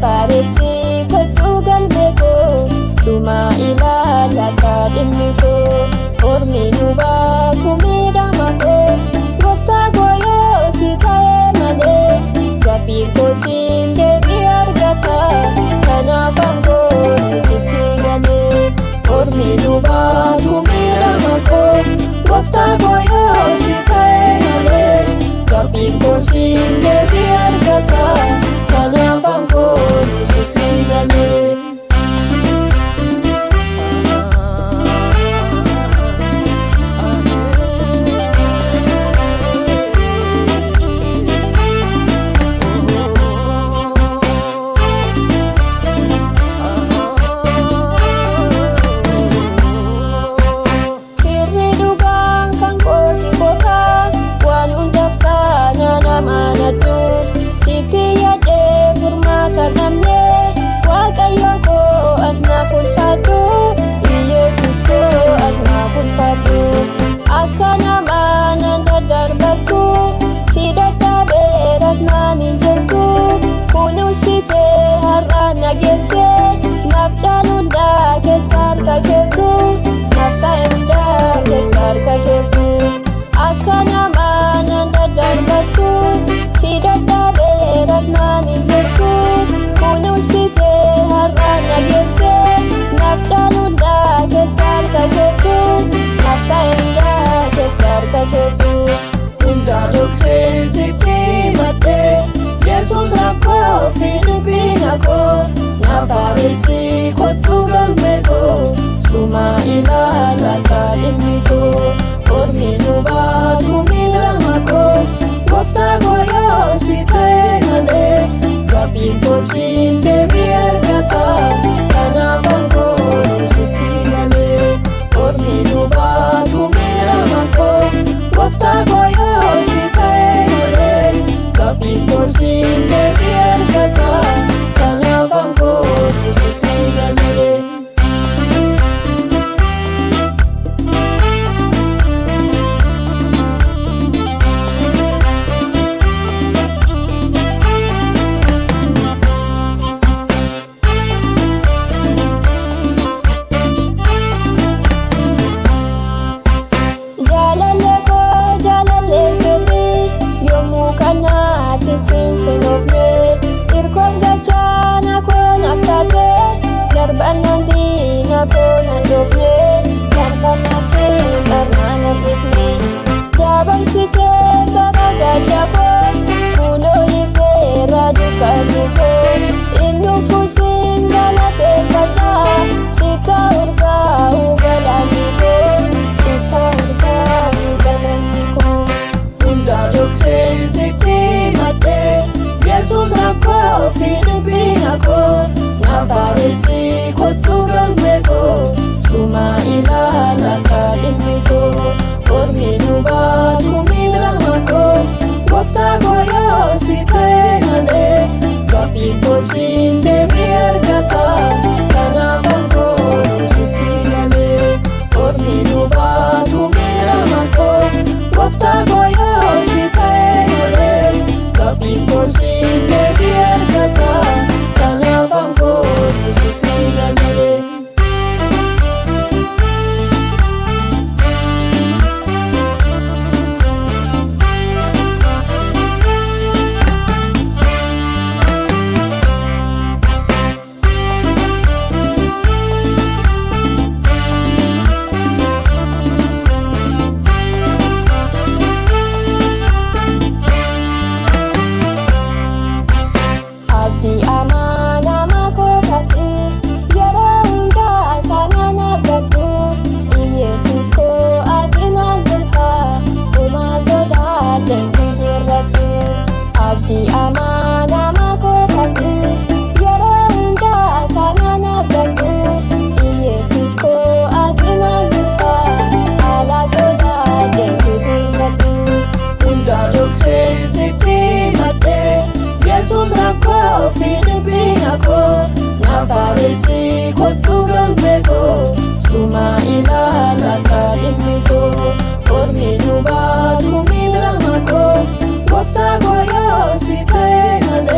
faaressi kottuu galmee koo suma ilaalata dhimmi koo ormi nu baatu miidhama koo gooftaa koo yoo si ta'e malee gaafiin koo siin deebii argata kanaaf aangoo sitti galee ormi nu baatu miidhama koo gooftaa koo yoo si ta'e malee gaafiin koo siin deebii argata kanaaf aangoo sitti galee. Sitti yaadee furmaata namne Waaqayyo koo as naaf ulfaadhu Yesuus koo as naaf ulfaadhu akka nama nan daddarbattu si dadhabeeras naan hin jettu kunuunsitee har'a nageesse naaf caalu hundaa keessa harka keetu naaf ta'e hundaa keessa harka keetu akka nama nan daddarbattu si dadhabeeras naan hin jettu kunuunsitee har'a nageesse naaf caalu hundaa keessa harka keetu naaf ta'e hundaa keessa harka keetu hundaa dhoksee sitti maddee Yesuus akkoo fi dhiphina koo naaf faaressi kottuu galmee koo suma ilaalata dhimmi koo ormi nu baatu miidhama koo gooftaa koo yoo si ta'e malee gaafiin koo siin deebii argata kanaaf aangoo sitti galee ormi nu baatu miidhama koo gooftaa koo yoo si ta'e malee gaafiin koo siin deebii argata kanaaf aangoo sitti galee. Irkoon gachaana koo naaf taate darbannaan diina koo nan dhoofne darbannaa siin qarnaa nan dhufne jaabansitee bara gadda koo fuuloo ifeera dukkanni koo innufu siin galateeffadha sitta urgaa'u galaanni koo sitta urgaa'u galaanni koo hundaa dhoksee sitti maddee Yesuus akkoo fi dhiphina koo naaf faaressi kottuu galmee koo suma ilaalata dhimmi koo ormi nu baatu miidhama koo gooftaa koo yoo si ta'e malee gaafiin koo siin deebii argata kanaaf aangoo sitti galee ormi nu baatu miidhama koo gooftaa koo yoo si ta'e malee gaafiin koo siin deebii argata kanaaf aangoo sitti galee. Yesuus akkoo fi dhiphina koo naaf faaressi kottuu galmee koo suma ilaalata dhimmi koo ormi nu baatu miidhama koo gooftaa koo yoo si ta'e malee.